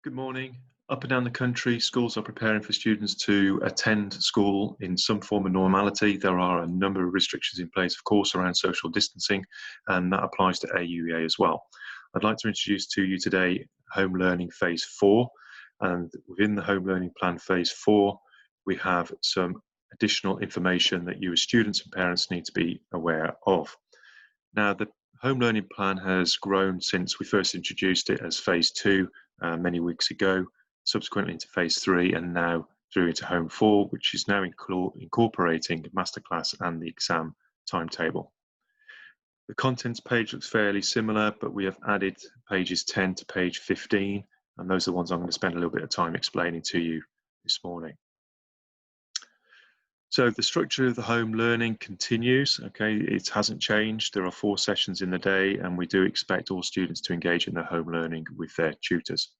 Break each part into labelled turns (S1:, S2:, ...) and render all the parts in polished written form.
S1: Good morning. Up and down the country, schools are preparing for students to attend school in some form of normality. There are a number of restrictions in place, of course, around social distancing, and that applies to AUEA as well. I'd like to introduce to you today Home Learning Phase 4, and within the Home Learning Plan Phase 4, we have some additional information that you as students and parents need to be aware of. Now, the Home Learning Plan has grown since we first introduced it as Phase 2 many weeks ago, subsequently into Phase 3, and now through into Home 4, which is now incorporating Masterclass and the exam timetable. The contents page looks fairly similar, but we have added pages 10 to page 15, and those are the ones I'm going to spend a little bit of time explaining to you this morning. So the structure of the home learning continues, okay, it hasn't changed. There are 4 sessions in the day, and we do expect all students to engage in their home learning with their tutors.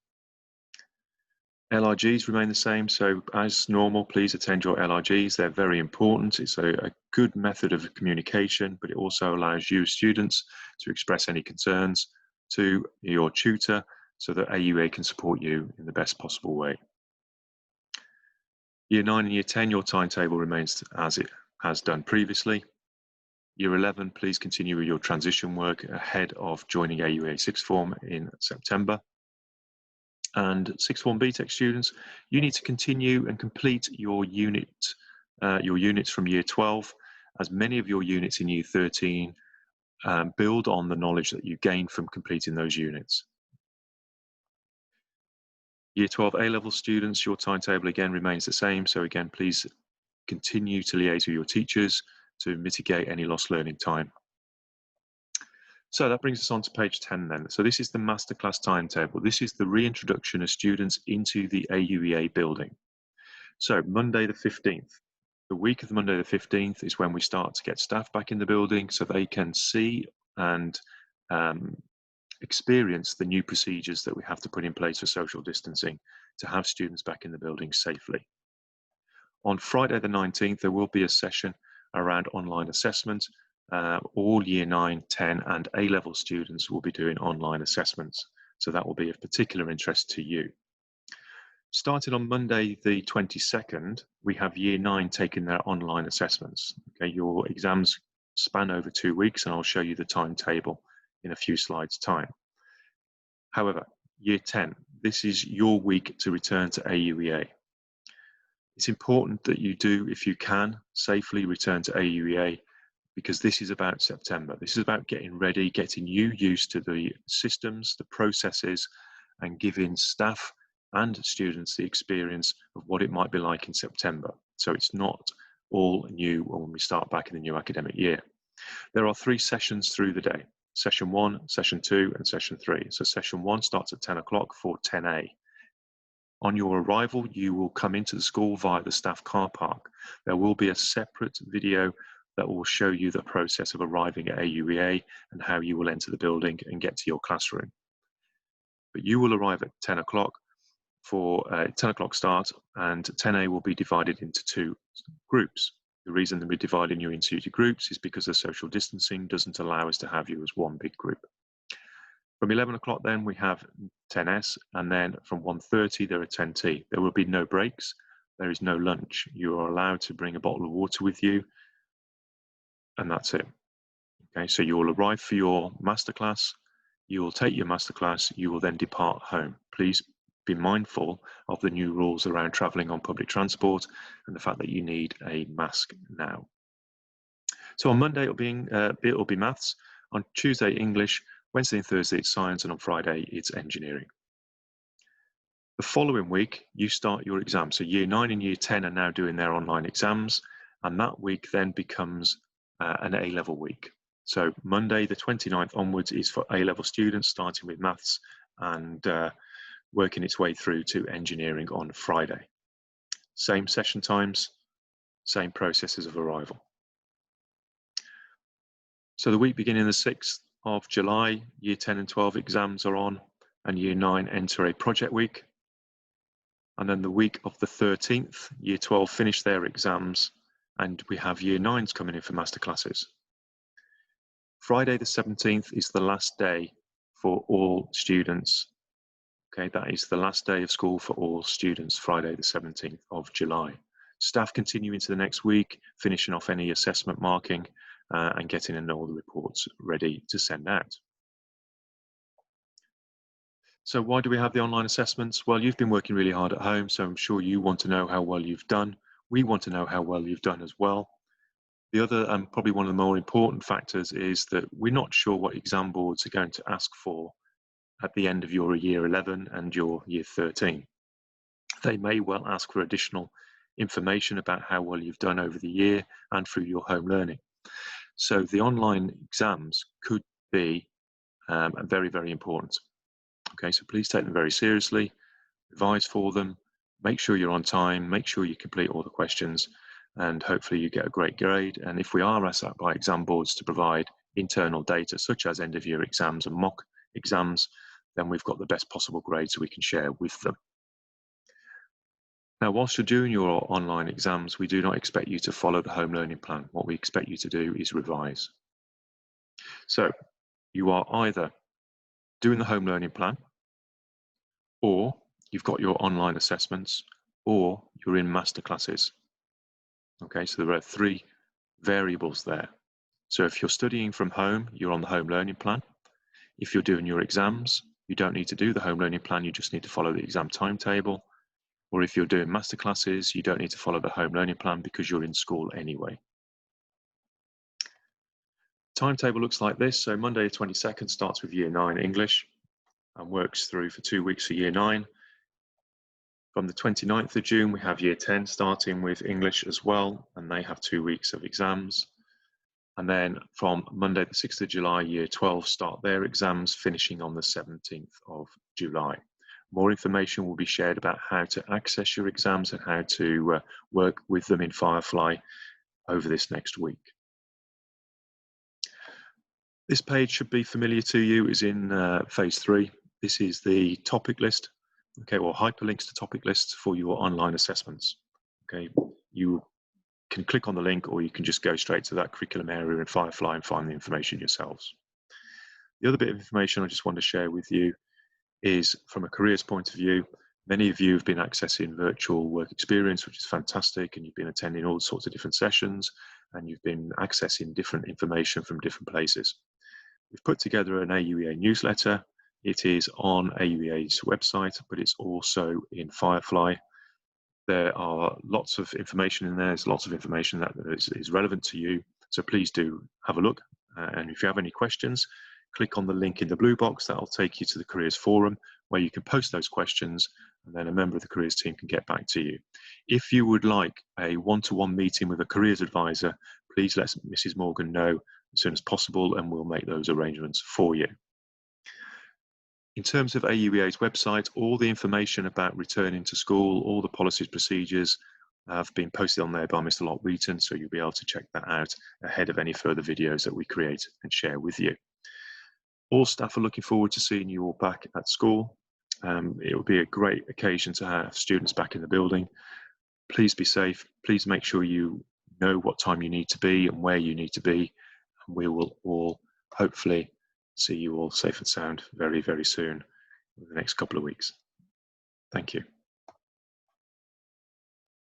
S1: LRGs remain the same, so as normal, please attend your LRGs. They're very important. It's a good method of communication, but it also allows you students to express any concerns to your tutor so that AUEA can support you in the best possible way. Year 9 and Year 10, your timetable remains as it has done previously. Year 11, please continue with your transition work ahead of joining AUEA Sixth Form in September. And Sixth Form BTEC students, you need to continue and complete your units from Year 12, as many of your units in Year 13 build on the knowledge that you gain from completing those units. Year 12 A-level students, your timetable again remains the same. So again, please continue to liaise with your teachers to mitigate any lost learning time. So that brings us on to page 10 then. So this is the masterclass timetable. This is the reintroduction of students into the AUEA building. So Monday the 15th, the week of the Monday the 15th is when we start to get staff back in the building so they can see and experience the new procedures that we have to put in place for social distancing to have students back in the building safely. On Friday the 19th, there will be a session around online assessment. All Year 9, 10 and A-level students will be doing online assessments. So that will be of particular interest to you. Starting on Monday the 22nd, we have Year 9 taking their online assessments. Okay, your exams span over 2 weeks, and I'll show you the timetable in a few slides' time. However, Year 10, this is your week to return to AUEA. It's important that you do, if you can, safely return to AUEA, because this is about September. This is about getting ready, getting you used to the systems, the processes, and giving staff and students the experience of what it might be like in September. So it's not all new when we start back in the new academic year. There are 3 sessions through the day: Session 1, Session 2, and Session 3. So Session 1 starts at 10 o'clock for 10A. On your arrival, you will come into the school via the staff car park. There will be a separate video that will show you the process of arriving at AUEA and how you will enter the building and get to your classroom. But you will arrive at 10 o'clock for a 10 o'clock start, and 10A will be divided into 2 groups. The reason that we're dividing you into 2 groups is because the social distancing doesn't allow us to have you as one big group. From 11 o'clock then we have 10S, and then from 1:30 there are 10T. There will be no breaks, there is no lunch. You are allowed to bring a bottle of water with you, and that's it. Okay, so you will arrive for your masterclass, you will take your masterclass, you will then depart home. Please be mindful of the new rules around travelling on public transport and the fact that you need a mask now. So on Monday it'll be maths, on Tuesday English, Wednesday and Thursday it's science, and on Friday it's engineering. The following week you start your exam. So Year 9 and Year 10 are now doing their online exams, and that week then becomes an A-level week. So Monday the 29th onwards is for A-level students, starting with maths and working its way through to engineering on Friday. Same session times, same processes of arrival. So the week beginning the 6th of July, Year 10 and 12 exams are on, and Year 9 enter a project week. And then the week of the 13th, Year 12 finish their exams, and we have Year 9s coming in for masterclasses. Friday the 17th is the last day for all students Okay, that is the last day of school for all students, Friday the 17th of July. Staff continue into the next week, finishing off any assessment marking and getting all the reports ready to send out. So why do we have the online assessments? Well, you've been working really hard at home, so I'm sure you want to know how well you've done. We want to know how well you've done as well. The other, and probably one of the more important factors, is that we're not sure what exam boards are going to ask for at the end of your year 11 and your year 13. They may well ask for additional information about how well you've done over the year and through your home learning. So the online exams could be very, very important. Okay, so please take them very seriously, revise for them, make sure you're on time, make sure you complete all the questions, and hopefully you get a great grade. And if we are asked by exam boards to provide internal data, such as end of year exams and mock exams, then we've got the best possible grades we can share with them. Now, whilst you're doing your online exams, we do not expect you to follow the home learning plan. What we expect you to do is revise. So you are either doing the home learning plan, or you've got your online assessments, or you're in masterclasses. Okay, so there are 3 variables there. So if you're studying from home, you're on the home learning plan. If you're doing your exams, you don't need to do the home learning plan, you just need to follow the exam timetable. Or if you're doing masterclasses, you don't need to follow the home learning plan because you're in school anyway. Timetable looks like this. So Monday the 22nd starts with year 9 English and works through for 2 weeks for year 9. From the 29th of June, we have year 10 starting with English as well, and they have 2 weeks of exams. And then from Monday the 6th of July, year 12 start their exams, finishing on the 17th of July. More information will be shared about how to access your exams and how to work with them in Firefly over this next week. This page should be familiar to you, is in phase 3. This is the topic list, okay, or hyperlinks to topic lists for your online assessments. Okay, you can click on the link, or you can just go straight to that curriculum area in Firefly and find the information yourselves. The other bit of information I just want to share with you is from a careers point of view. Many of you have been accessing virtual work experience, which is fantastic, and you've been attending all sorts of different sessions, and you've been accessing different information from different places. We've put together an AUEA newsletter. It is on AUEA's website, but it's also in Firefly. There are lots of information in there. There's lots of information that is relevant to you. So please do have a look. And if you have any questions, click on the link in the blue box. That'll take you to the Careers Forum where you can post those questions, and then a member of the careers team can get back to you. If you would like a one-to-one meeting with a careers advisor, please let Mrs. Morgan know as soon as possible, and we'll make those arrangements for you. In terms of AUEA's website, all the information about returning to school, all the policies, procedures have been posted on there by Mr. Locke-Wheaton, so you'll be able to check that out ahead of any further videos that we create and share with you. All staff are looking forward to seeing you all back at school. It will be a great occasion to have students back in the building. Please be safe. Please make sure you know what time you need to be and where you need to be. And we will all hopefully see you all safe and sound very, very soon in the next couple of weeks. Thank you.